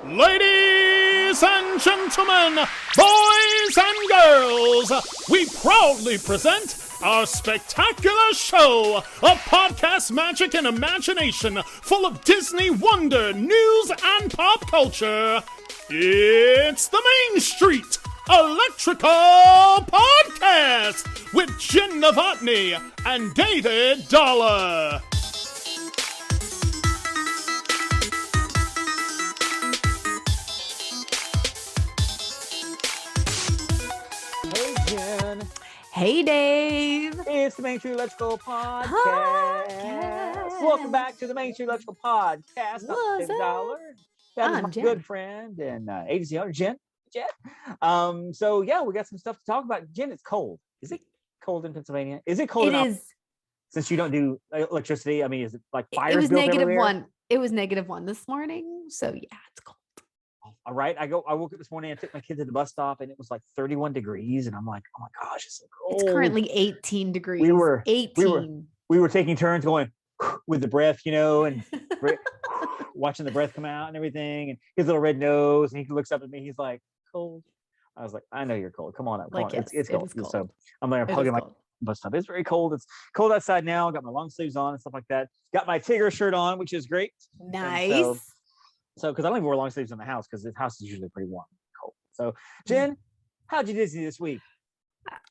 Ladies and gentlemen, boys and girls, we proudly present our spectacular show of podcast magic and imagination full of Disney wonder, news, and pop culture. It's the Main Street Electrical Podcast with Jenn Dave and David Dollar. Hey, Jen. Hey, Dave. It's the Main Street Electrical Podcast. Welcome back to the Main Street Electrical Podcast. I'm David Dollar. That is my Jen. good friend and agency owner, Jen. So, yeah, we got some stuff to talk about. Jen, it's cold. Is it cold in Pennsylvania? Is it cold? It is. Since you don't do electricity, I mean, is it like fires? It was built negative everywhere? one. It was -1 this morning. So, yeah, it's cold. All right. I woke up this morning and took my kid to the bus stop and it was like 31 degrees. And I'm like, oh my gosh, it's so cold. It's currently 18 degrees. We were 18. We were taking turns going with the breath, and watching the breath come out and everything, and his little red nose. And he looks up at me. He's like, cold. I was like, I know you're cold. Come on up. Come on. Yes, It's cold. it is cold. So I'm like, I'm hugging my bus stop. It's very cold. It's cold outside now. Got my long sleeves on and stuff like that. Got my Tigger shirt on, which is great. Nice. So because I don't even wear long sleeves in the house because the house is usually pretty warm and cold. So Jen, how'd you Disney this week?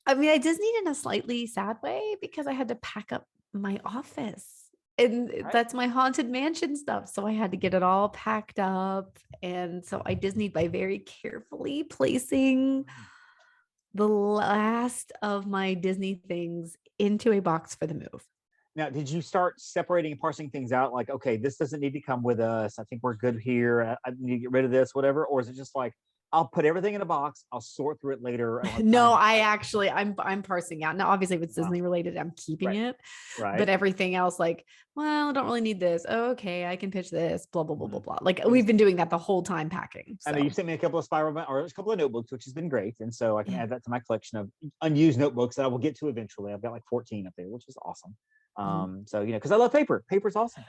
I mean, I Disneyed in a slightly sad way because I had to pack up my office. And that's my Haunted Mansion stuff. So I had to get it all packed up. And so I Disneyed by very carefully placing the last of my Disney things into a box for the move. Now, did you start separating and parsing things out? Like, okay, this doesn't need to come with us. I think we're good here. I need to get rid of this, whatever. Or is it just like, I'll put everything in a box. I'll sort through it later. No, I'm parsing out. Now, obviously, if it's Disney related, I'm keeping it. Right. But everything else, like, well, I don't really need this. Oh, okay, I can pitch this. Blah blah blah blah blah. Like we've been doing that the whole time packing. So. I know you sent me a couple of a couple of notebooks, which has been great, and so I can add that to my collection of unused notebooks that I will get to eventually. I've got like 14 up there, which is awesome. So because I love paper. Paper's awesome.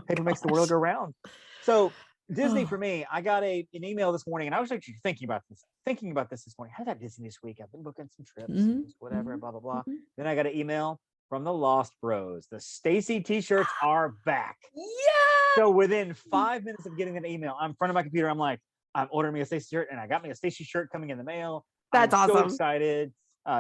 Paper makes the world go round. So Disney for me, I got an email this morning, and I was actually thinking about this this morning. How about Disney this week? I've been booking some trips, whatever, blah blah blah. Then I got an email from the Lost Bros. The Stacy t-shirts are back. Yeah. So within 5 minutes of getting that email, I'm in front of my computer. I'm like, I'm ordering me a Stacy shirt, and I got me a Stacy shirt coming in the mail. That's I'm awesome. So excited.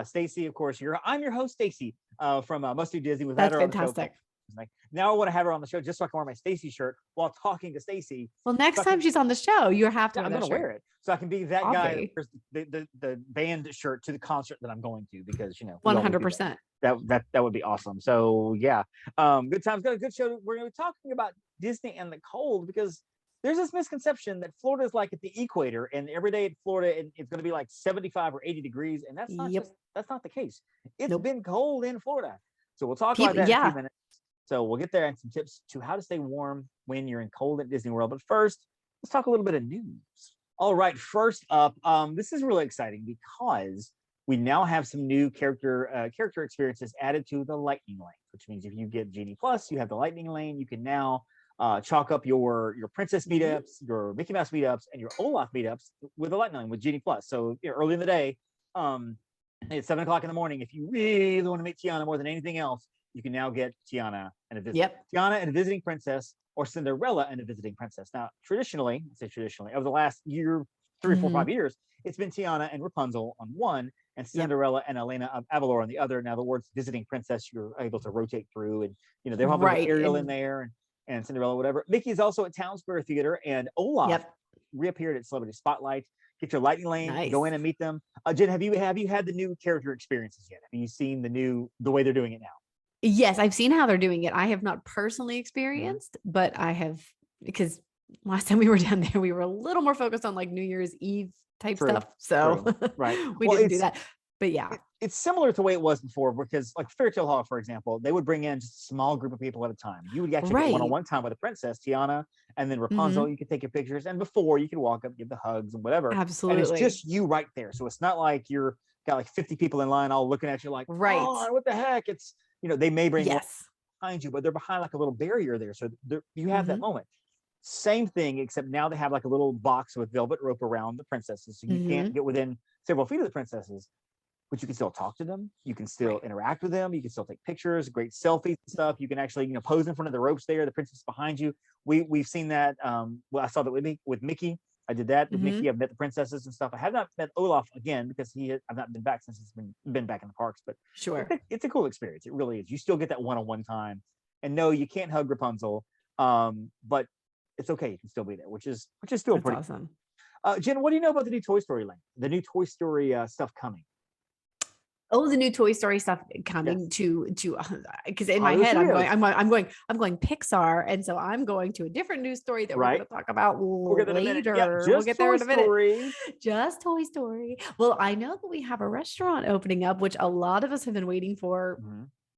Stacy, of course, I'm your host, Stacy, from Must Do Disney. That's fantastic. Like, now I want to have her on the show just so I can wear my Stacy shirt while talking to Stacy. Well, next time she's on the show, you have to. I'm going to wear it so I can be that guy. The band shirt to the concert that I'm going to, because 100%. That would be awesome. So yeah, good times. Got a good show. We're going to be talking about Disney and the cold, because there's this misconception that Florida is like at the equator, and every day in Florida it's going to be like 75 or 80 degrees, and that's not that's not the case. It's been cold in Florida, so we'll talk about that in a few minutes. So we'll get there and some tips to how to stay warm when you're in cold at Disney World. But first, let's talk a little bit of news. All right, first up, this is really exciting because we now have some new character experiences added to the Lightning Lane, which means if you get Genie Plus, you have the Lightning Lane. You can now chalk up your Princess meetups, your Mickey Mouse meetups, and your Olaf meetups with the Lightning Lane with Genie Plus. So early in the day, it's 7 o'clock in the morning. If you really want to meet Tiana more than anything else, you can now get Tiana and a Tiana and a visiting princess, or Cinderella and a visiting princess. Now, traditionally, over the last year, 3, 4, 5 years, it's been Tiana and Rapunzel on one, and Cinderella and Elena of Avalor on the other. Now, the words visiting princess, you're able to rotate through, and they'll have Ariel in there and Cinderella, whatever. Mickey's also at Town Square Theater, and Olaf reappeared at Celebrity Spotlight. Get your Lightning Lane, go in and meet them. Jen, have you had the new character experiences yet? Have you seen the way they're doing it now? Yes, I've seen how they're doing it. I have not personally experienced, but I have, because last time we were down there, we were a little more focused on like New Year's Eve type stuff. So we didn't do that. But yeah, it's similar to the way it was before, because like Fairy Tale Hall, for example, they would bring in just a small group of people at a time. You would actually get one-on-one time with a princess, Tiana, and then Rapunzel. You could take your pictures, and before you could walk up, give the hugs and whatever. Absolutely. And it's just you right there. So it's not like you're got like 50 people in line all looking at you like, oh, what the heck? It's they may bring behind you, but they're behind like a little barrier there, so you have that moment. Same thing, except now they have like a little box with velvet rope around the princesses, so you can't get within several feet of the princesses, but you can still talk to them. You can still interact with them. You can still take pictures, great selfies and stuff. You can actually, pose in front of the ropes there. The princess behind you. We've seen that. Well, I saw that with Mickey. I did that with Mickey. I've met the princesses and stuff. I have not met Olaf again because I've not been back since it's been back in the parks. But Sure, it's a cool experience. It really is. You still get that one-on-one time. And no, you can't hug Rapunzel, but it's okay. You can still be there, which is still that's pretty awesome. Jen, what do you know about the new Toy Story land? The new Toy Story stuff coming? Oh, the new Toy Story stuff coming to because in my Hollywood head Studios. I'm going Pixar, and so I'm going to a different news story that we're Right. going to talk about We'll get there in a minute. later. Yep, We'll just get there Toy in a minute. Story. Just Toy Story. Well, I know that we have a restaurant opening up, which a lot of us have been waiting for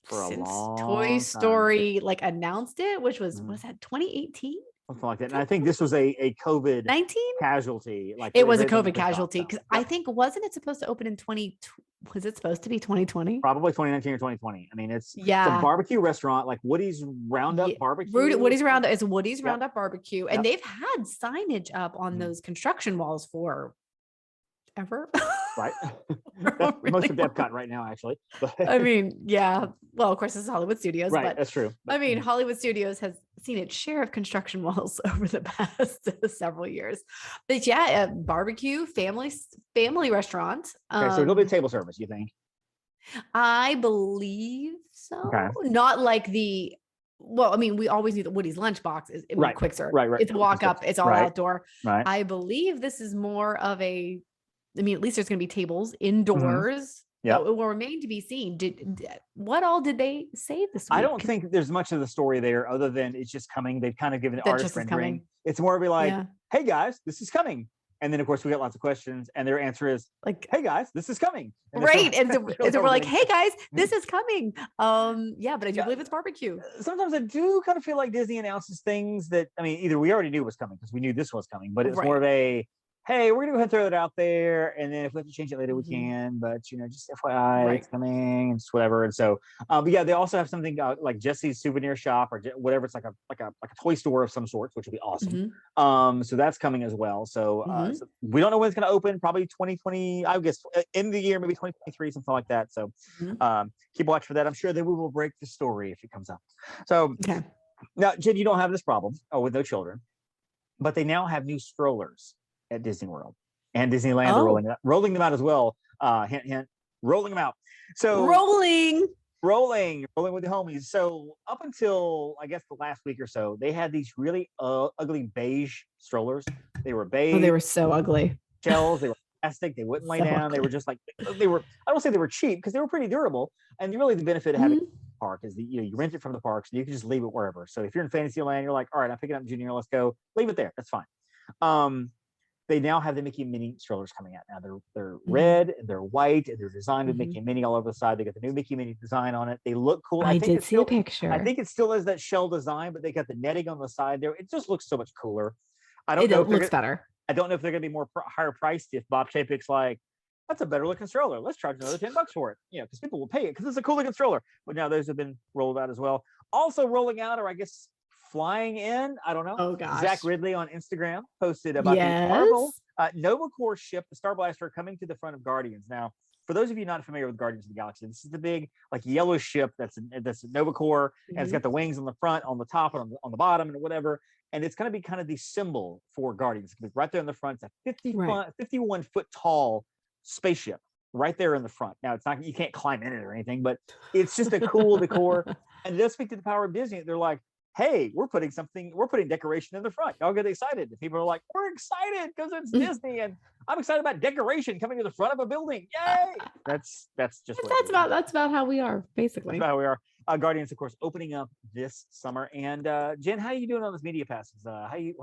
For a since long Toy time. Story announced it, which was Mhm. that 2018? Something like that. And I think this was a COVID 19? casualty. It was a they COVID pushed off, casualty so, because yep. I think wasn't it supposed to open in 20? Was it supposed to be 2020? Probably 2019 or 2020. I mean, it's a Yeah. barbecue restaurant like Woody's Roundup Barbecue. Woody's Roundup is Woody's Yep. Roundup Barbecue, and Yep. they've had signage up on Mhm. those construction walls for ever. Right. That's most of Epcot right now, actually. But, I mean, yeah. Well, of course, this is Hollywood Studios, right, but that's true. I mean, Hollywood Studios has seen its share of construction walls over the past several years. But yeah, a barbecue family restaurant. Okay, so it'll be table service, you think? I believe so. Okay. Not like the. Well, I mean, we always knew that Woody's lunchbox is Right, quick serve. right. It's a walk up. It's all Right. outdoor. Right. I believe this is more of a. I mean, at least there's going to be tables indoors. Yep. It will remain to be seen. What all did they say this week? I don't think there's much of the story there other than it's just coming. They've kind of given the That artist just is rendering. coming. It's more of a like, Yeah. hey guys, this is coming. And then of course we got lots of questions and their answer is Like, hey guys, this is coming. And right. And so, really we're like, everything. hey guys, this is coming. Yeah, but I do believe it's barbecue. Sometimes I do kind of feel like Disney announces things that, I mean, either we already knew was coming because we knew this was coming, but it's more of a, hey, we're gonna go ahead and throw it out there, and then if we have to change it later, we can. But just FYI, it's coming, and just whatever. And so, but yeah, they also have something like Jesse's souvenir shop or whatever. It's like a toy store of some sort, which would be awesome. So that's coming as well. So, so we don't know when it's gonna open. Probably 2020, I guess, end of the year, maybe 2023, something like that. So, keep watch for that. I'm sure that we will break the story if it comes up. So, now, Jen, you don't have this problem with no children, but they now have new strollers at Disney World and Disneyland are rolling them out as well. Hint, hint, rolling them out. So rolling with the homies. So up until I guess the last week or so, they had these really ugly beige strollers. They were beige. Oh, they were so ugly. Shells. They were plastic. They wouldn't lay down. Ugly. They were just like they were. I don't say they were cheap because they were pretty durable. And really, the benefit of having a park is that you rent it from the parks and you can just leave it wherever. So if you're in Fantasyland, you're like, all right, I'm picking up Junior. Let's go. Leave it there. That's fine. They now have the Mickey and Minnie strollers coming out now. They're red and they're white and they're designed with Mickey and Minnie all over the side. They got the new Mickey and Minnie design on it. They look cool. I did see a picture. I think it still is that shell design, but they got the netting on the side there. It just looks so much cooler. I don't know. It looks better. I don't know if they're going to be more higher priced if Bob Chapek's like, that's a better looking stroller. Let's charge another $10 for it. Because people will pay it because it's a cool looking stroller. But now those have been rolled out as well. Also rolling out, or I guess flying in, I don't know. Oh gosh. Zach Ridley on Instagram posted about the Marvel Nova Corps ship, the Star Blaster, coming to the front of Guardians. Now, for those of you not familiar with Guardians of the Galaxy, this is the big yellow ship that's Nova Corps, and it's got the wings on the front, on the top, and on the bottom, and whatever. And it's going to be kind of the symbol for Guardians. It's right there in the front. It's a 51 foot tall spaceship right there in the front. Now, it's not, you can't climb in it or anything, but it's just a cool decor. And it does speak to the power of Disney. They're like, hey, we're putting decoration in the front. Y'all get excited. And people are like, we're excited because it's Disney, and I'm excited about decoration coming to the front of a building. Yay! That's about how we are, basically. That's about how we are. Guardians, of course, opening up this summer. And Jen, how are you doing on those media passes? How you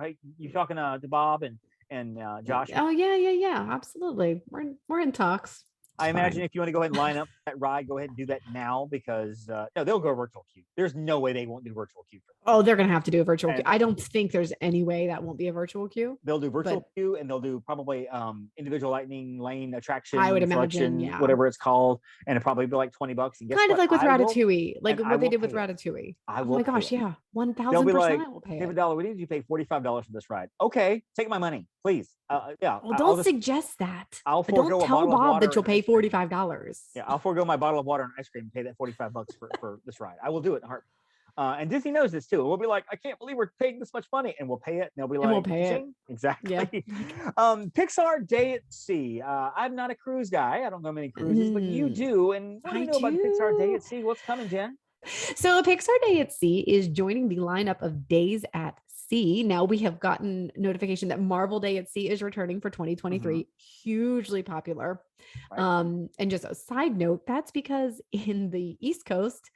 talking to Bob and Josh? Oh yeah, absolutely. We're in talks. I imagine fine. if you want to go ahead and line up that ride, go ahead and do that now because no, they'll go virtual queue. There's no way they won't do virtual queue. Oh, they're gonna have to do a virtual queue. And I don't think there's any way that won't be a virtual queue. they'll do virtual But queue, and they'll do probably individual lightning lane attraction I would imagine, selection, yeah. whatever it's called, and it'll probably be like $20. And guess Kind of what? like with I will, Ratatouille, like and I what they will did with pay it. Ratatouille. I Oh will my pay gosh, it. yeah, They'll be 1000% like, I will pay David it. Dollar, we need you to pay $45 for this ride. Okay, take my money, please. Yeah, Well, don't suggest that. I'll But forego don't a tell bottle of Bob water that you'll and pay ice cream. $45. Yeah, I'll forego my bottle of water and ice cream and pay that $45 for this ride. I will do it in a heartbeat. And Disney knows this too. We'll be like, I can't believe we're paying this much money, and we'll pay it. And they'll be like, And we'll pay it. "Ching." Exactly. Yeah. Pixar Day at Sea. I'm not a cruise guy. I don't know many cruises, but you do. And what do you I know about Pixar Day do. at Sea? What's coming, Jen? So Pixar Day at Sea is joining the lineup of Days at Sea. Now we have gotten notification that Marvel Day at Sea is returning for 2023. Hugely popular. Right. And just a side note, that's because in the East Coast,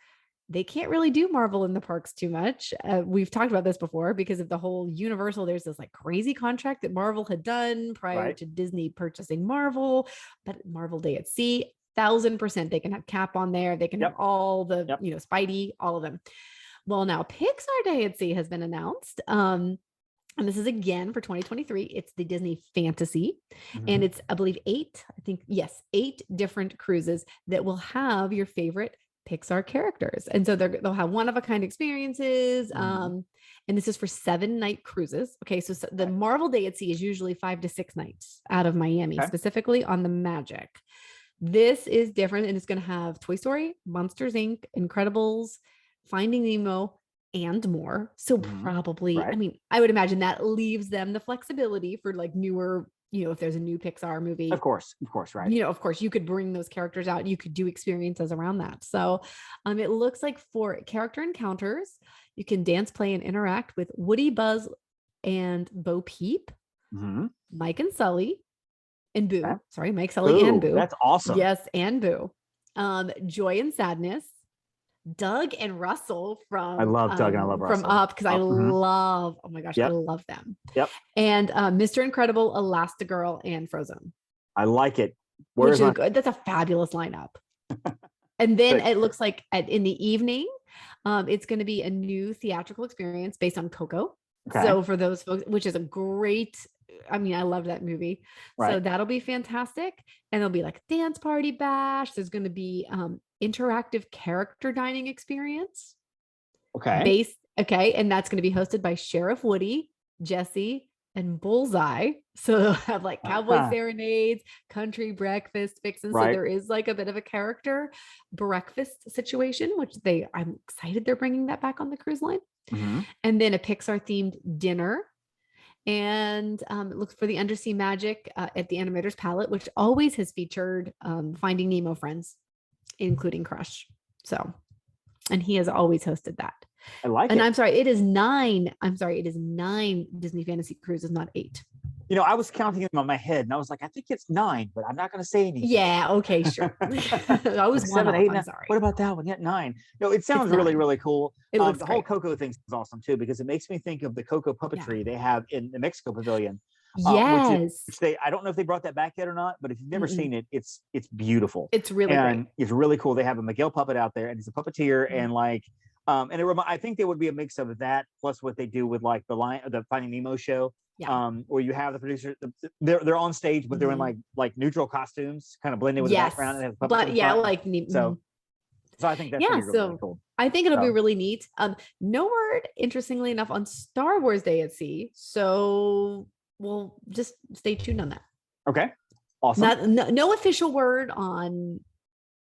they can't really do Marvel in the parks too much. We've talked about this before because of the whole Universal. There's this like crazy contract that Marvel had done prior Right. to Disney purchasing Marvel, but Marvel Day at Sea, 1000%. They can have Cap on there. They can have all the, Spidey, all of them. Well, now Pixar Day at Sea has been announced. And this is again for 2023. It's the Disney Fantasy. And it's, I believe, 8 different cruises that will have your favorite Pixar characters. And so they'll have one-of-a-kind experiences. And this is for 7-night cruises. Okay, so the Marvel Day at Sea is usually 5 to 6 nights out of Miami, specifically on the Magic. This is different, and it's going to have Toy Story, Monsters, Inc., Incredibles, Finding Nemo, and more. So probably, I mean, I would imagine that leaves them the flexibility for like newer, if there's a new Pixar movie. Of course, right. Of course, you could bring those characters out. You could do experiences around that. So it looks like for character encounters, you can dance, play, and interact with Woody, Buzz, and Bo Peep, Mike and Sully, and Boo. Okay. Sorry, Mike, Sully, and Boo. That's awesome. Yes, and Boo. Joy and Sadness, Doug and Russell from I love Doug and I love Russell from Up because I love, oh my gosh, I love them. And Mr. Incredible, Elastigirl, and Frozen. I like it. Which is good. That's a fabulous lineup. And then it looks like in the evening, it's going to be a new theatrical experience based on Coco. Okay. So for those folks, which is a great, I mean, I love that movie. Right. So that'll be fantastic. And there'll be like a dance party bash. There's going to be interactive character dining experience. Okay. And that's going to be hosted by Sheriff Woody, Jesse, and Bullseye. So they'll have like cowboy serenades, country breakfast fixins. So there is like a bit of a character breakfast situation, which I'm excited they're bringing that back on the cruise line. And then a Pixar themed dinner. And look for the Undersea Magic at the Animator's Palette, which always has featured Finding Nemo friends, including Crush. So, and he has always hosted that. I like it. And I'm sorry, it is 9. It is 9 Disney Fantasy Cruises, not 8. I was counting them on my head and I was like, I think it's 9, but I'm not going to say anything. Yeah. Okay. Sure. I was 7, 8. I'm sorry. What about that one? Yeah, 9. No, it sounds really, really cool. It looks the whole Coco thing is awesome too, because it makes me think of the Coco puppetry they have in the Mexico Pavilion. Yes. Which I don't know if they brought that back yet or not, but if you've never seen it, it's beautiful. It's really great. It's really cool. They have a Miguel puppet out there, and he's a puppeteer, and like, I think there would be a mix of that plus what they do with like the Finding Nemo show. Where you have the producer, they're on stage, but they're in like neutral costumes, kind of blending with the background. And have so I think that's really cool. I think it'll be really neat. No word, interestingly enough, on Star Wars Day at Sea. So we'll just stay tuned on that. Okay, awesome. No official word on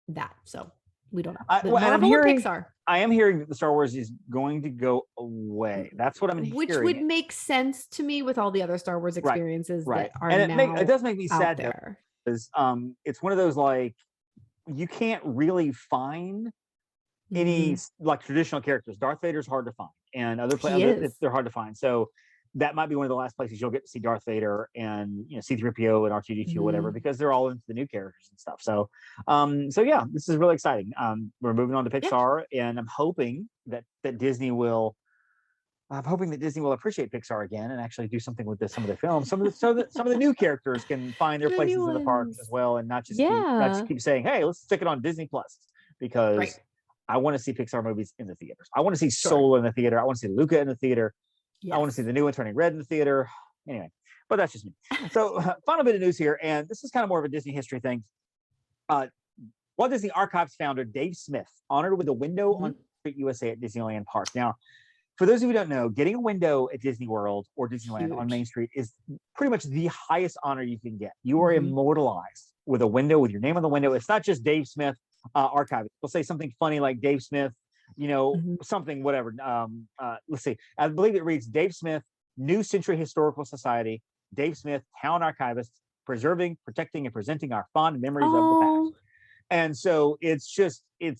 that, so we don't know. Pixar. I am hearing that the Star Wars is going to go away. That's what I'm hearing. Which would make sense to me with all the other Star Wars experiences that are and now it does make me sad there. Because it's one of those like you can't really find any like traditional characters. Darth Vader's hard to find, and other players they're hard to find. So that might be one of the last places you'll get to see Darth Vader and C-3PO and R2-D2 or whatever, because they're all into the new characters and stuff. So yeah, this is really exciting. We're moving on to Pixar, and I'm hoping that Disney will I'm hoping that Disney will appreciate Pixar again and actually do something with some of their films. So that some of the new characters can find their The new places in the park as ones. well, and not just Yeah. keep saying, "Hey, let's stick it on Disney Plus," Right. because I want to see Pixar movies in the theaters. I want to see Sure. Soul in the theater. I want to see Luca in the theater. I want to see Yes. the new one Turning Red in the theater. Anyway, but that's just me. So, final bit of news here, and this is kind of more of a Disney history thing. Uh, Walt Disney Archives founder Dave Smith honored with a window on Street USA at Disneyland Park. Now, for those of you who don't know, getting a window at Disney World or Disneyland on Main Huge. Street is pretty much the highest honor you can get. You are Mhm. immortalized with a window with your name on the window. It's not just Dave Smith Archive. They'll say something funny like Dave Smith, Mhm. something, whatever. Let's see. I believe it reads Dave Smith, New Century Historical Society, Dave Smith, Town Archivist, preserving, protecting, and presenting our fond memories of the past. Oh, And so it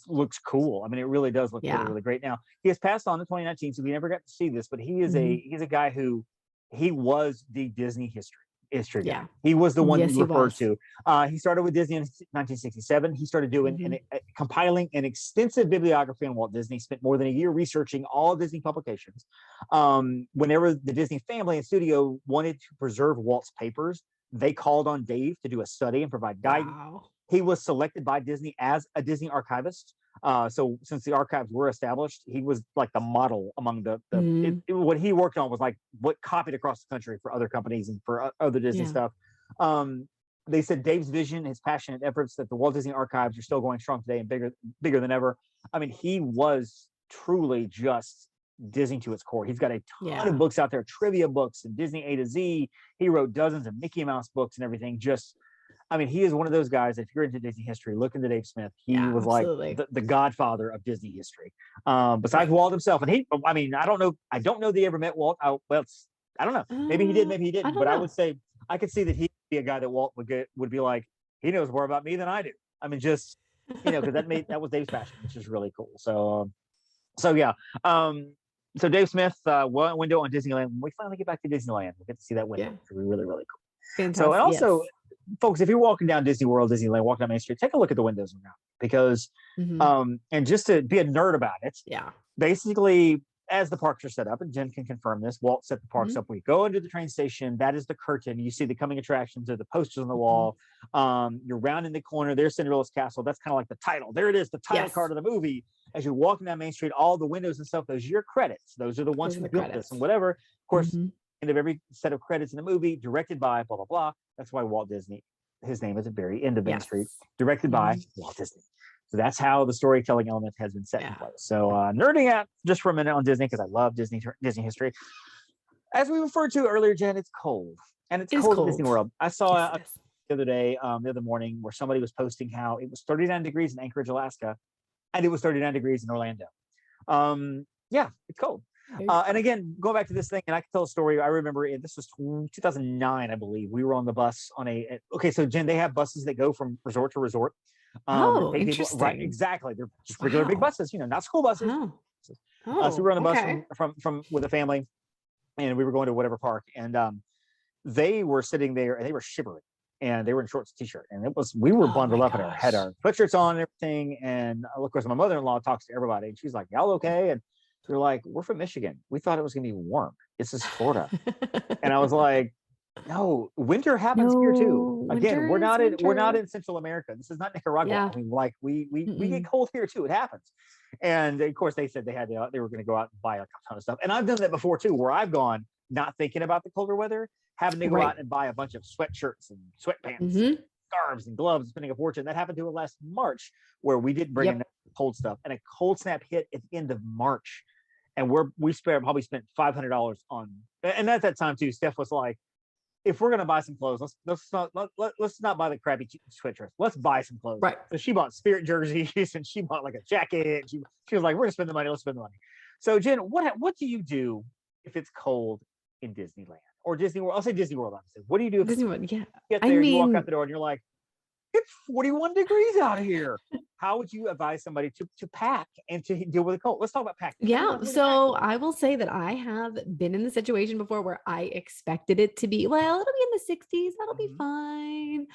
looks cool. I mean, it really does look really, yeah. really great. Now he has passed on in 2019, so we never got to see this, but Mhm. he's a guy who he was the Disney history guy. Yeah. He was the one Yes, he referred was. to. He started with Disney in 1967. He started doing Mhm. compiling an extensive bibliography on Walt Disney. Spent more than a year researching all Disney publications. Whenever the Disney family and studio wanted to preserve Walt's papers, they called on Dave to do a study and provide guidance. Wow. He was selected by Disney as a Disney archivist. So since the archives were established, he was like the model among Mhm. what he worked on was like what copied across the country for other companies and for other Disney Yeah. stuff. Um, they said Dave's vision, his passionate efforts, that the Walt Disney archives are still going strong today and bigger than ever. I mean, he was truly just Disney to its core. He's got a ton of Yeah. books out there, trivia books and Disney A to Z. He wrote dozens of Mickey Mouse books and everything. I mean, he is one of those guys. If you're into Disney history, look into Dave Smith. He Yeah, was like absolutely. the godfather of Disney history, besides Right. Walt himself. And I mean, I don't know. I don't know that he ever met Walt. I don't know. Maybe he did. Maybe he I didn't. don't But I know. would say I could see that he'd be a guy that Walt would be like. He knows more about me than I do. I mean, just because that was Dave's passion, which is really cool. So yeah. So Dave Smith, window on Disneyland. When we finally get back to Disneyland, we'll get to see that window. Yeah. It's really, really cool. So, and Fantastic. also, Yes. folks, if you're walking down Disney World, Disneyland, walking down Main Street, take a look at the windows around because, Mhm. and just to be a nerd about it, Yeah. basically, as the parks are set up, and Jen can confirm this, Walt set the parks Mhm. up. We go into the train station, that is the curtain. You see the coming attractions or the posters on the Mhm. wall. You're rounding the corner. There's Cinderella's castle. That's kind of like the title. There it is, the title Yes. card of the movie. As you're walking down Main Street, all the windows and stuff, those are your credits. Those are the ones Those are who the built this credits. and whatever. Of course, Mhm. end of every set of credits in the movie, directed by blah blah blah. That's why Walt Disney, his name is at the very end of Main Street, Yes. directed by Mhm. Walt Disney. So that's how the storytelling element has been set in Yeah. place. So nerding out just for a minute on Disney because I love Disney history. As we referred to earlier, Jen, it's cold, and it's It is cold at Disney cold. World. I saw Yes, it is. the other day, the other morning, where somebody was posting how it was 39 degrees in Anchorage, Alaska, and it was 39 degrees in Orlando. Yeah, it's cold. Very And cold. again, going back to this thing, and I can tell a story. I remember this was 2009, I believe. We were on the bus on okay. So Jen, they have buses that go from resort to resort. That Oh, take people right. interesting. Exactly. They're just regular big Wow. buses, not school buses. Oh. So we were on a bus Okay. from with a family, and we were going to whatever park, and they were sitting there and they were shivering, and they were in shorts and t-shirt, and we were Oh bundled my up and had gosh. our sweatshirts on and everything. And of course, my mother-in-law talks to everybody, and she's like, "Y'all okay?" And they're like, "We're from Michigan. We thought it was gonna be warm. This is Florida." And I was like, "No, winter happens here too. No, Again, winter is we're not winter. in Central America. This is not Nicaragua. Yeah. I mean, like we get Mm-mm. cold here too. It happens." And of course, they said they were going to go out and buy a ton of stuff. And I've done that before too, where I've gone not thinking about the colder weather, having to go Right. out and buy a bunch of sweatshirts and sweatpants, Mhm. scarves and gloves, spending a fortune. That happened to us last March, where we didn't bring Yep. enough cold stuff, and a cold snap hit at the end of March, and probably spent $500 on. And at that time too, Steph was like, "If we're gonna buy some clothes, let's not buy the crappy sweatshirts. Let's buy some clothes." Right. So she bought Spirit jerseys and she bought like a jacket. She was like, "We're gonna spend the money. Let's spend the money." So Jen, what do you do if it's cold in Disneyland or Disney World? I'll say Disney World. Obviously, what do you do if Disney you World, yeah. get I there? You walk out mean, the door and you're like, "It's 41 degrees out here." How would you advise somebody to pack and to deal with the cold? Let's talk about packing. Tell me yeah. about the So packing. I will say that I have been in the situation before where I expected it to be, well, it'll be in the 60s. That'll be Mhm. fine.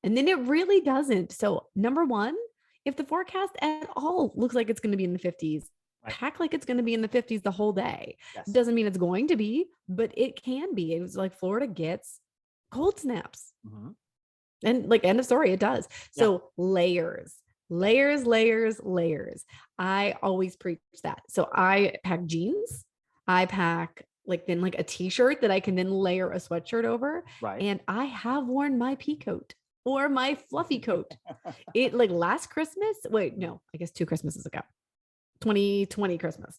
And then it really doesn't. So, number one, if the forecast at all looks like it's going to be in the 50s, pack like it's going to be in the 50s the whole day. Yes. Doesn't mean it's going to be, but it can be. It was like Florida gets cold snaps. And like, end of story, it does. So layers. I always preach that. So I pack jeans. I pack like a t-shirt that I can then layer a sweatshirt over. Right. And I have worn my pea coat or my fluffy coat. It like last Christmas. Wait, no, I guess 2 Christmases ago, 2020 Christmas.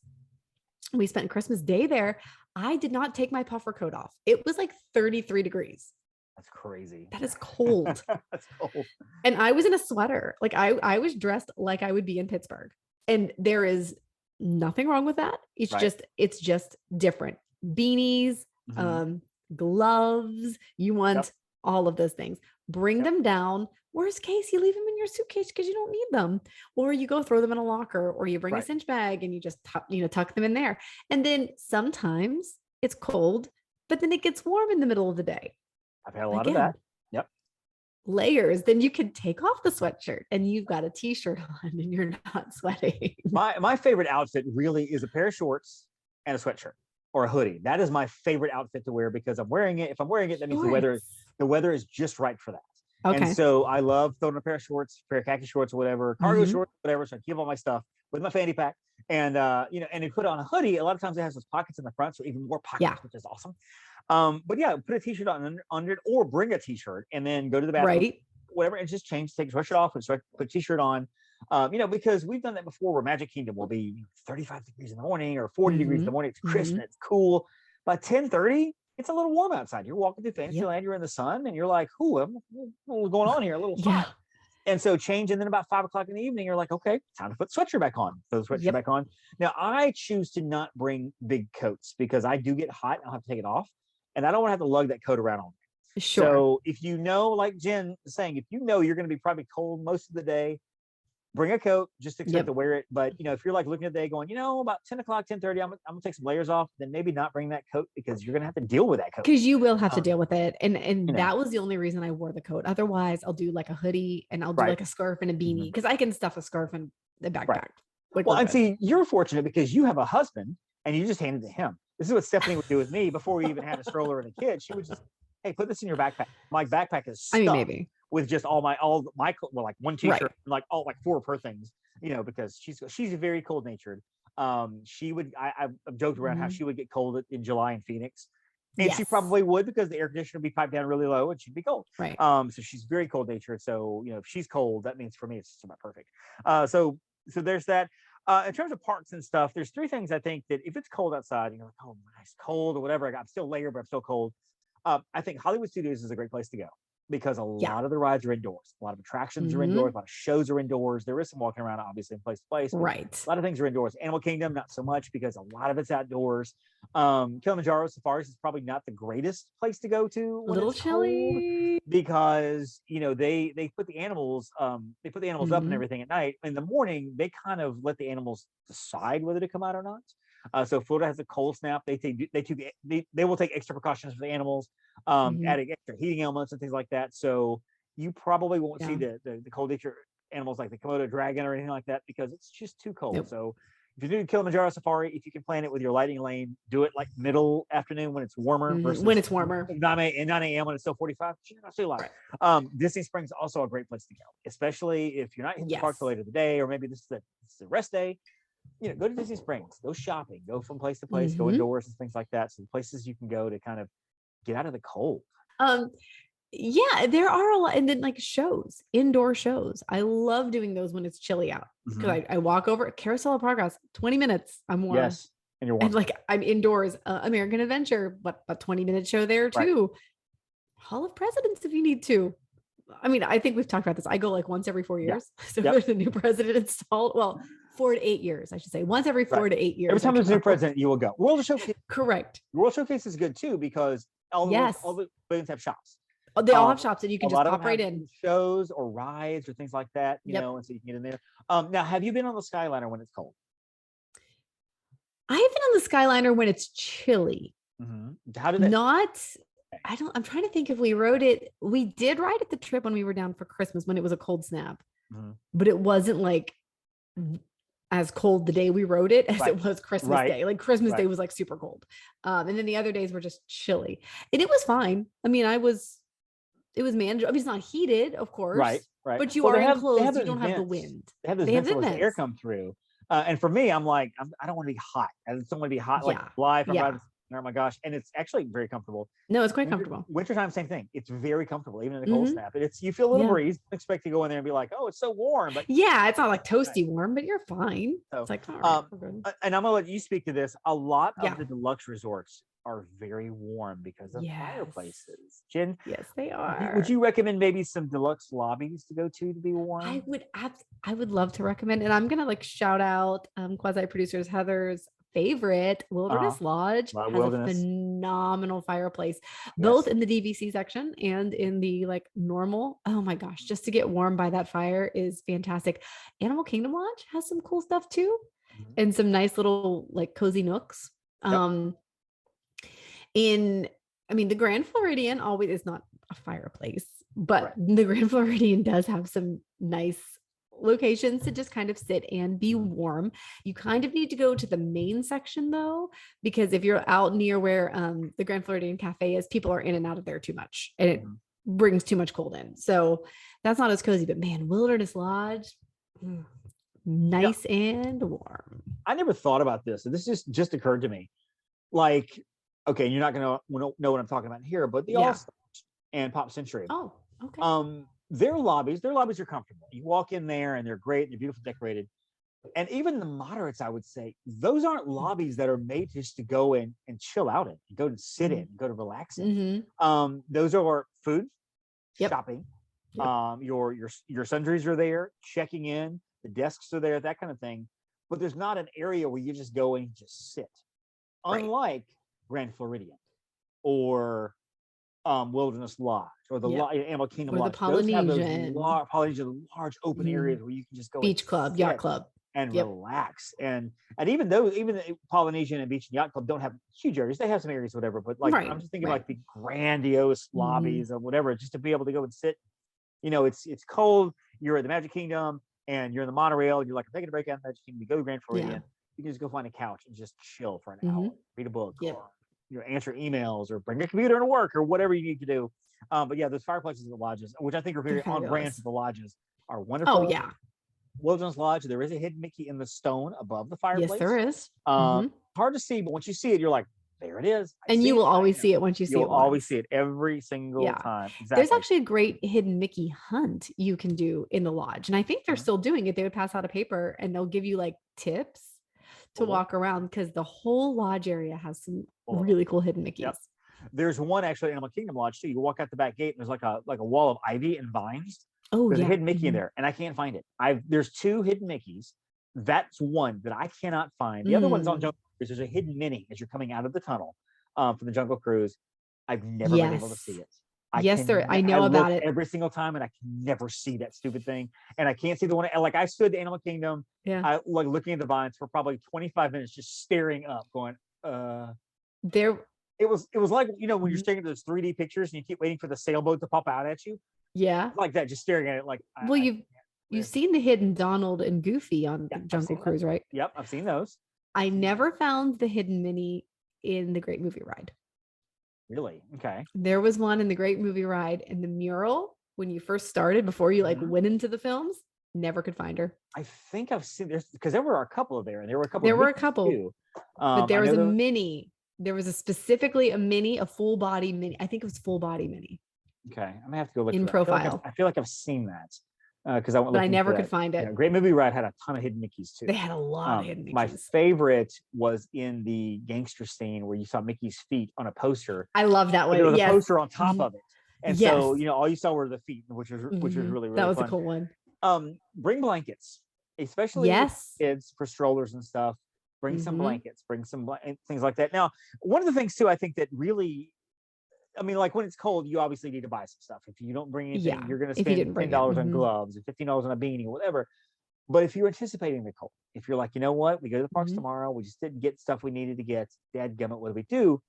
We spent Christmas Day there. I did not take my puffer coat off. It was like 33 degrees. That's crazy. That is cold. That's cold. And I was in a sweater. Like I was dressed like I would be in Pittsburgh. And there is nothing wrong with that. It's just different. Beanies, gloves. You want all of those things. Bring them down. Worst case, you leave them in your suitcase because you don't need them, or you go throw them in a locker, or you bring a cinch bag and you just tuck them in there. And then sometimes it's cold, but then it gets warm in the middle of the day. I've had a lot of that. Yep. Layers. Then you can take off the sweatshirt and you've got a t-shirt on and you're not sweating. My favorite outfit really is a pair of shorts and a sweatshirt or a hoodie. That is my favorite outfit to wear because I'm wearing it. If I'm wearing it, that means the weather is just right for that. Okay. And so I love throwing a pair of shorts, a pair of khaki shorts or whatever, cargo shorts, whatever. So I keep all my stuff with my fanny pack. And and you put on a hoodie. A lot of times it has those pockets in the front, so even more pockets, which is awesome. But put a t-shirt on under it, or bring a t-shirt and then go to the bathroom, whatever, and just change, take a sweatshirt off and put a t-shirt on. Because we've done that before where Magic Kingdom will be 35 degrees in the morning or 40 degrees in the morning. It's crisp and it's cool. By 10:30, it's a little warm outside. You're walking through Fantasyland, you're in the sun, and you're like, what's going on here? A little hot. And so change, and then about 5 o'clock in the evening, you're like, okay, time to put the sweatshirt back on. Throw the sweatshirt back on. Now, I choose to not bring big coats because I do get hot and I'll have to take it off. And I don't want to have to lug that coat around on me. Sure. So if like Jen is saying, if you're going to be probably cold most of the day, bring a coat, just expect to wear it. But, if you're like looking at the day going, about 10 o'clock, 10:30, I'm going to take some layers off, then maybe not bring that coat because you're going to have to deal with that coat. Because you will have to deal with it. And that was the only reason I wore the coat. Otherwise, I'll do like a hoodie and I'll do like a scarf and a beanie because I can stuff a scarf in the backpack. Right. Like, well, and see, you're fortunate because you have a husband and you just hand it to him. This is what Stephanie would do with me before we even had a stroller and a kid. She would just, hey, put this in your backpack. My backpack is stuffed with just all my like one t-shirt, and like 4 of her things, because she's very cold natured. She would, I've joked around how she would get cold in July in Phoenix. And she probably would because the air conditioner would be piped down really low and she'd be cold. Right. So she's very cold natured. So, if she's cold, that means for me, it's just about perfect. So there's that. In terms of parks and stuff, there's 3 things I think that if it's cold outside, you're like, oh, it's cold or whatever. I'm still layered, but I'm still cold. I think Hollywood Studios is a great place to go because a lot of the rides are indoors. A lot of attractions are indoors. A lot of shows are indoors. There is some walking around, obviously, in place to place. Right. A lot of things are indoors. Animal Kingdom, not so much because a lot of it's outdoors. Kilimanjaro Safaris is probably not the greatest place to go to. A little chilly because they put the animals up and everything at night. In the morning, they kind of let the animals decide whether to come out or not. So Florida has a cold snap. They will take extra precautions for the animals, adding extra heating elements and things like that. So you probably won't see the cold nature animals like the Komodo dragon or anything like that because it's just too cold. Yep. So if you do Kilimanjaro Safari, if you can plan it with your lighting lane, do it like middle afternoon when it's warmer versus when it's warmer. 9 a.m. when it's still 45. You're not too light. Disney Springs is also a great place to go, especially if you're not hitting the park till later in the day, or maybe this is the rest day. Go to Disney Springs, go shopping, go from place to place, go indoors and things like that. So the places you can go to kind of get out of the cold. There are a lot. And then like indoor shows. I love doing those when it's chilly out because I walk over Carousel of Progress, 20 minutes. I'm warm. Yes. And you're warm. And like I'm indoors, American Adventure, but a 20-minute show there too. Right. Hall of Presidents if you need to. I mean, I think we've talked about this. I go like once every 4 years. Yeah. So there's a new president installed. Well, 4 to 8 years, I should say. Once every 4 to 8 years. Every time there's a new president, you will go. World Showcase. Correct. World Showcase is good too because all the buildings have shops. They all have shops that you can just pop right in. Shows or rides or things like that, and so you can get in there. Now, have you been on the Skyliner when it's cold? I have been on the Skyliner when it's chilly. How did that? I'm trying to think if we rode it. We did ride it the trip when we were down for Christmas when it was a cold snap, but it wasn't like as cold the day we rode it as Right. it was Christmas Right. Day. Like Christmas Right. Day was like super cold. And then the other days were just chilly. And it was fine. I mean, it was manageable. I mean, it's not heated, of course. Right. Right. But you Well, are they have enclosed. You those don't have the vents. wind. They have those They have vents that the let the air vents. come through. And for me, I'm like, I don't want to be hot. I just don't want to be hot like Yeah. live. Yeah. Oh my gosh. And it's actually very comfortable. No, it's quite comfortable. Wintertime, same thing. It's very comfortable, even in the cold Mhm. snap. You feel a little Yeah. breeze. Don't expect to go in there and be like, oh, it's so warm. But Yeah, it's not like toasty warm, but you're fine. So, It's like, all right, we're good. and I'm gonna let you speak to this. A lot Yeah. of the deluxe resorts are very warm because of Yes. fireplaces. Jen, Yes, they are. would you recommend maybe some deluxe lobbies to go to be warm? I would love to recommend, and I'm gonna like shout out quasi producers Heather's favorite Wilderness Lodge has Wilderness. a phenomenal fireplace, both in the DVC section and in the like normal. Oh my gosh, just to get warm by that fire is fantastic. Animal Kingdom Lodge has some cool stuff too, and some nice little like cozy nooks. Yep. I mean, the Grand Floridian always is not a fireplace, but the Grand Floridian does have some nice locations to just kind of sit and be warm. You kind of need to go to the main section though, because if you're out near where the Grand Floridian Cafe is, people are in and out of there too much, and it brings too much cold in. So that's not as cozy. But man, Wilderness Lodge, nice and warm. I never thought about this, and this just occurred to me. Like, okay, you're not gonna know what I'm talking about here, but the All-Stars and Pop Century. Oh, okay. Their lobbies are comfortable. You walk in there and they're great, they're beautifully decorated. And even the moderates, I would say, those aren't lobbies that are made just to go in and chill out in, go to sit in, go to relax in. Those are food, shopping. Your sundries are there, checking in, the desks are there, that kind of thing. But there's not an area where you just go and just sit. Unlike Grand Floridian or Wilderness Lodge or the Animal Kingdom or Lodge. The Polynesian. Large open areas where you can just go Beach club, yacht club, and relax. And even the Polynesian and Beach and Yacht Club don't have huge areas. They have some areas, whatever. But like I'm just thinking like the grandiose lobbies or whatever, just to be able to go and sit. You know, it's cold. You're at the Magic Kingdom and you're in the monorail. You're like, I'm taking a break out of the Magic Kingdom. You go to Grand Floridian. You can just go find a couch and just chill for an hour, read a book, or answer emails, or bring your computer to work, or whatever you need to do. But yeah, those fireplaces at the lodges, which I think are very on brand for the lodges, are wonderful. Oh yeah. Wilderness Lodge, there is a hidden Mickey in the stone above the fireplace. Yes, there is. Hard to see, but once you see it, you're like, there it is. And you will always see it once you see it. You'll always see it every single time. Exactly. There's actually a great hidden Mickey hunt you can do in the lodge. And I think they're still doing it. They would pass out a paper and they'll give you like tips to walk around, because the whole lodge area has some really cool hidden Mickeys. There's one actually Animal Kingdom Lodge too. You walk out the back gate and there's like a wall of ivy and vines. There's a hidden Mickey in there, and I can't find it. There's two hidden Mickeys. That's one that I cannot find. The other one's on Jungle Cruise. There's a hidden Minnie as you're coming out of the tunnel from the Jungle Cruise. I've never been able to see it. I know about it every single time, and I can never see that stupid thing. And I can't see the one. Like I stood at Animal Kingdom, I like looking at the vines for probably 25 minutes, just staring up, going, There. It was like, you know, when you're staring at those 3D pictures and you keep waiting for the sailboat to pop out at you. Yeah. Like that, just staring at it. Like, well, you've seen the hidden Donald and Goofy on Jungle Cruise, right? Yep, I've seen those. I never found the hidden Minnie in the Great Movie Ride. Really? Okay. There was one in the Great Movie Ride, and the mural when you first started, before you like went into the films, never could find her. I think I've seen this because there were a couple there, and there were a couple. There were a couple, too. But there was a Minnie. There was specifically a Minnie, a full body Minnie. I think it was full body Minnie. Okay, I'm gonna have to go look in profile. I feel like I've seen that because I went. But I never could find it. Great Movie Ride had a ton of hidden Mickeys too. They had a lot of hidden Mickeys. My favorite was in the gangster scene where you saw Mickey's feet on a poster. I love that one. There was a poster on top of it, and so all you saw were the feet, which was really that was fun. A cool one. Bring blankets, especially kids for strollers and stuff. Bring some blankets, bring some things like that. Now, one of the things too, I think that really, I mean, like when it's cold, you obviously need to buy some stuff. If you don't bring anything, you're going to spend $10 on gloves and $15 on a beanie or whatever. But if you're anticipating the cold, if you're like, you know what, we go to the parks tomorrow, we just didn't get stuff we needed to get. Dadgummit, what do we do?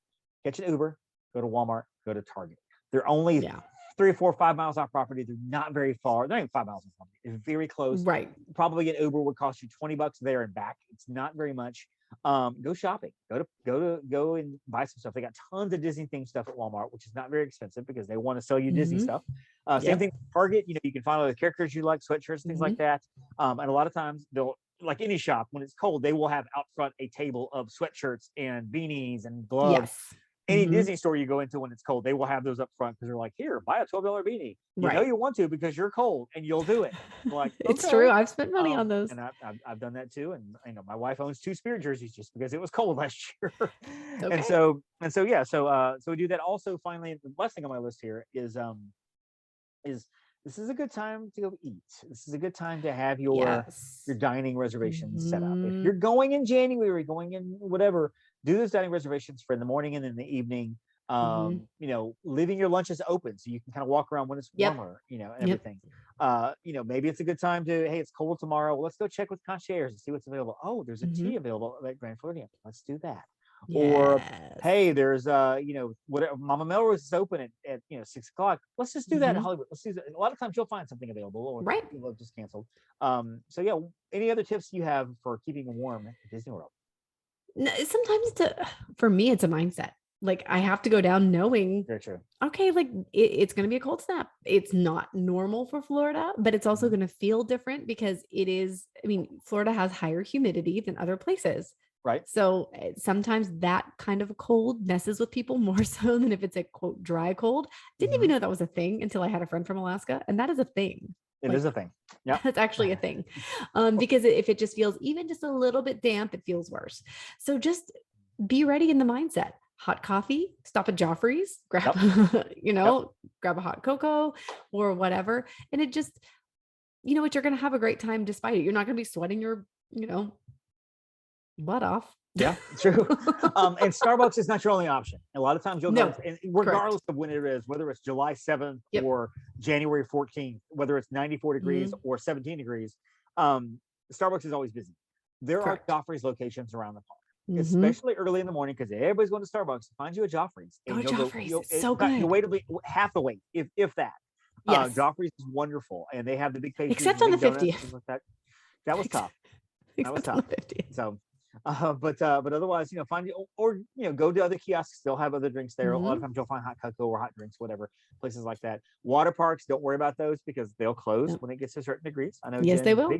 Catch an Uber, go to Walmart, go to Target. They're only 3 or 4 or 5 miles off property. They're not very far. They're not even 5 miles off property. It's very close. Right. Probably an Uber would cost you $20 there and back. It's not very much. Go shopping. Go and buy some stuff. They got tons of Disney themed stuff at Walmart, which is not very expensive because they want to sell you Disney stuff. Same thing with Target. You know, you can find all the characters you like, sweatshirts, things like that. And a lot of times they'll, like any shop, when it's cold, they will have out front a table of sweatshirts and beanies and gloves. Yes. Any Disney store you go into when it's cold, they will have those up front because they're like, here, buy a $12 beanie. You know you want to because you're cold and you'll do it. Like, it's true. I've spent money on those. And I've done that too. And you know, my wife owns 2 Spirit jerseys just because it was cold last year. And so we do that. Also, finally, the last thing on my list here is this is a good time to go eat. This is a good time to have your dining reservations set up. If you're going in January, going in whatever, do those dining reservations for in the morning and in the evening. You know, leaving your lunches open so you can kind of walk around when it's warmer, you know, and everything. You know, maybe it's a good time to, hey, it's cold tomorrow. Well, let's go check with concierge and see what's available. Oh, there's a tea available at Grand Floridian. Let's do that. Or hey, there's you know, whatever, Mama Melrose is open at you know 6 o'clock. Let's just do that in Hollywood. Let's do that. A lot of times you'll find something available, or people have just canceled. So yeah, any other tips you have for keeping warm at Disney World? No, sometimes for me it's a mindset. Like I have to go down knowing, okay, like it's going to be a cold snap. It's not normal for Florida, but it's also going to feel different because it is. I mean, Florida has higher humidity than other places. Right. So sometimes that kind of cold messes with people more so than if it's a quote dry cold. Didn't even know that was a thing until I had a friend from Alaska, and that is a thing. It is a thing. Yeah, it's actually a thing. Because if it just feels even just a little bit damp, it feels worse. So just be ready in the mindset. Hot coffee, stop at Joffrey's, grab grab a hot cocoa or whatever, and it just, you know what, you're going to have a great time despite it. You're not going to be sweating your, butt off. Yeah, true. And Starbucks is not your only option. A lot of times you'll go, and regardless of when it is, whether it's July 7th or January 14th, whether it's 94 degrees or 17 degrees, Starbucks is always busy. There are Joffrey's locations around the park, especially early in the morning, because everybody's going to Starbucks to find you a Joffrey's. And Joffrey's, so good. You'll wait half the wait, if that. Yes. Joffrey's is wonderful, and they have the big pastries. Except on the 50th. That was tough. That was tough. So. But otherwise, find or go to other kiosks. They'll have other drinks there. A lot of times you'll find hot cocoa or hot drinks, whatever, places like that. Water parks, don't worry about those because they'll close when it gets to certain degrees. I know. Yes, they will.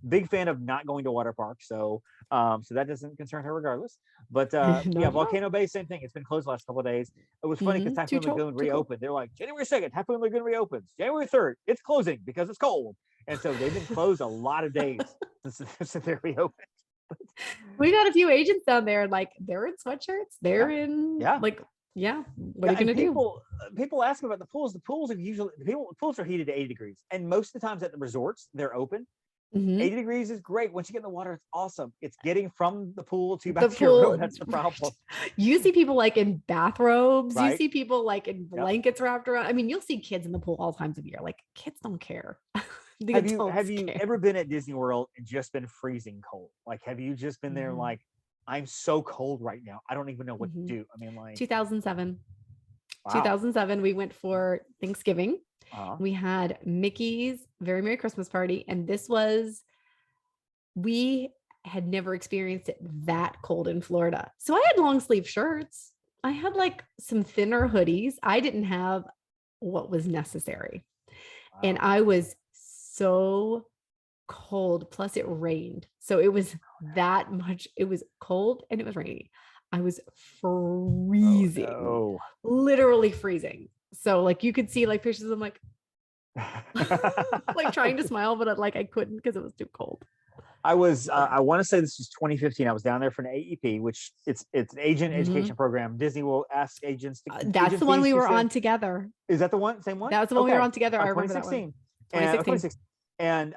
Big fan of not going to water parks, so that doesn't concern her regardless. But Volcano Bay, same thing. It's been closed the last couple of days. It was funny because Typhoon Lagoon reopened. They're like, January 2nd, Typhoon Lagoon reopens. January 3rd, it's closing because it's cold, and so they've been closed a lot of days since they reopened. We got a few agents down there, like they're in sweatshirts. They're in what are you gonna do? People ask about the pools. The pools are heated to 80 degrees, and most of the times at the resorts they're open. 80 degrees is great. Once you get in the water, it's awesome. It's getting from the pool to back to your room. That's the problem. You see people like in bathrobes. You see people like in blankets wrapped around. I mean, you'll see kids in the pool all times of year. Like kids don't care. Have you ever been at Disney World and just been freezing cold? Like, have you just been there like, I'm so cold right now, I don't even know what to do? I mean, like 2007. Wow. 2007, we went for Thanksgiving. We had Mickey's Very Merry Christmas Party, and we had never experienced it that cold in Florida. So I had long sleeve shirts. I had like some thinner hoodies. I didn't have what was necessary. Wow. And I was so cold, plus it rained, so it was that much. It was cold and it was rainy. I was freezing, literally freezing. So like you could see like pictures of like like trying to smile, but I couldn't because it was too cold. I was I want to say this was 2015. I was down there for an AEP, which it's an agent education program. Disney will ask agents to that's the one we were on together. Is that the one? Same one? That was the one we were on together. I remember that one. 2016. And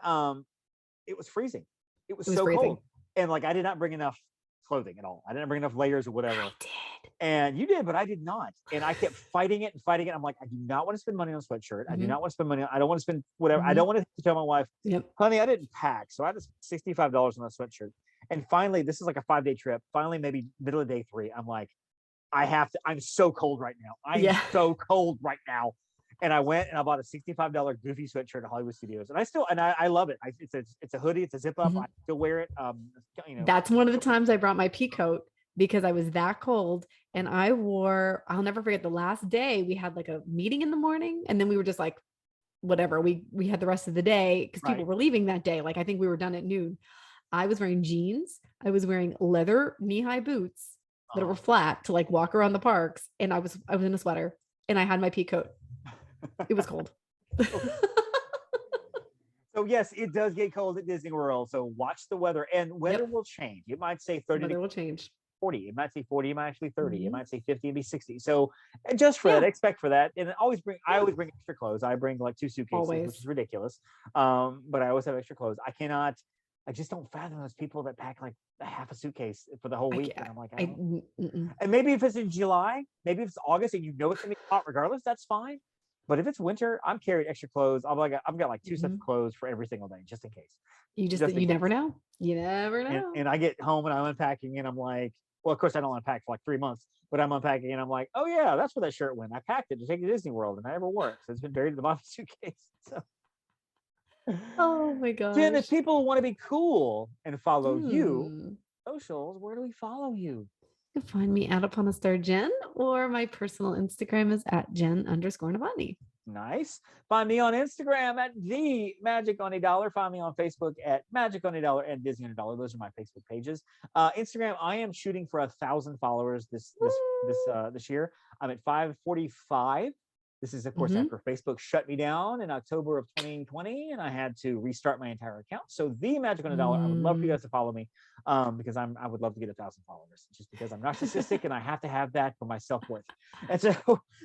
it was freezing. It was so cold. And like I did not bring enough clothing at all. I didn't bring enough layers or whatever. I did. And you did, but I did not. And I kept fighting it. I'm like, I do not want to spend money on a sweatshirt. I do not want to spend money. I don't want to spend whatever. I don't want to tell my wife, honey, I didn't pack. So I had to spend $65 on a sweatshirt. And finally, this is like a 5-day trip. Finally, maybe middle of day 3, I'm like, I'm so cold right now. I'm so cold right now. And I went and I bought a $65 Goofy sweatshirt at Hollywood Studios, and I love it. It's a hoodie, it's a zip up. I still wear it. That's one of the times I brought my pea coat because I was that cold, and I'll never forget the last day we had like a meeting in the morning, and then we were just like, whatever, we had the rest of the day because people were leaving that day. Like I think we were done at noon. I was wearing jeans. I was wearing leather knee-high boots that were flat to like walk around the parks, and I was in a sweater, and I had my pea coat. It was cold. So yes, it does get cold at Disney World. So watch the weather, and weather will change. It might say 30. Weather will change. 40. It might say 40. It might actually 30. It might say 50 and be 60. So just for that, expect for that. And I always bring extra clothes. I bring like 2 suitcases, which is ridiculous. But I always have extra clothes. I just don't fathom those people that pack like a half a suitcase for the whole week. And I'm like, and maybe if it's in July, maybe if it's August and you know it's gonna be hot regardless, that's fine. But if it's winter, I'm carrying extra clothes. I've got like 2 sets of clothes for every single day, just in case. You never know. You never know. And I get home and I'm unpacking and I'm like, well, of course I don't unpack for like 3 months, but I'm unpacking and I'm like, oh yeah, that's where that shirt went. I packed it to take it to Disney World and I never wore it. So it's been buried in the bottom of the suitcase. So. Oh my gosh. Jen, if people want to be cool and follow you, socials, where do we follow you? You can find me at Upon a Star Jen, or my personal Instagram is at Jen_Novotny. Nice. Find me on Instagram at the Magic on a Dollar. Find me on Facebook at Magic on a Dollar and Disney on a Dollar. Those are my Facebook pages. Instagram, I am shooting for 1,000 followers this year. I'm at 545. This is, of course, after Facebook shut me down in October of 2020, and I had to restart my entire account. So the Magic on a Dollar, I would love for you guys to follow me because I would love to get 1,000 followers, just because I'm narcissistic and I have to have that for my self-worth. And so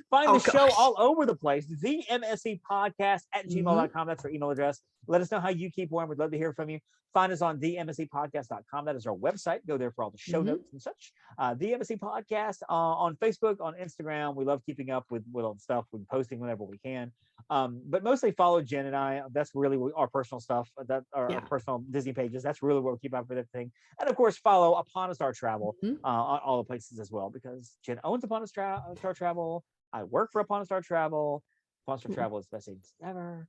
find the show all over the place. The MSE podcast at gmail.com. That's our email address. Let us know how you keep warm. We'd love to hear from you. Find us on themsepodcast.com. That is our website. Go there for all the show notes and such. The MSE podcast on Facebook, on Instagram. We love keeping up with all the stuff. We're posting whenever we can. But mostly follow Jen and I. That's really our personal stuff. Our personal Disney pages. That's really where we keep up with everything. And of course, follow Upon a Star Travel on all the places as well, because Jen owns Upon a Star Travel. I work for Upon a Star Travel. Upon a Star Travel is the best agency ever.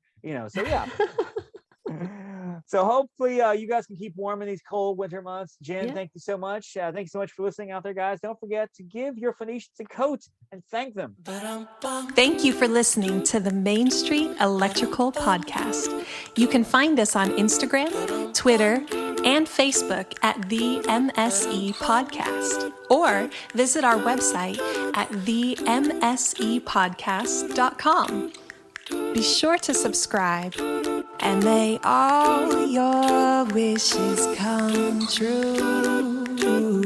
So yeah. So hopefully you guys can keep warm in these cold winter months. Jen, thank you so much. Thank you so much for listening out there, guys. Don't forget to give your Phoenicians a coat and thank them. Thank you for listening to the Main Street Electrical Podcast. You can find us on Instagram, Twitter, and Facebook at the MSE Podcast, or visit our website at themsepodcast.com. Be sure to subscribe, and may all your wishes come true.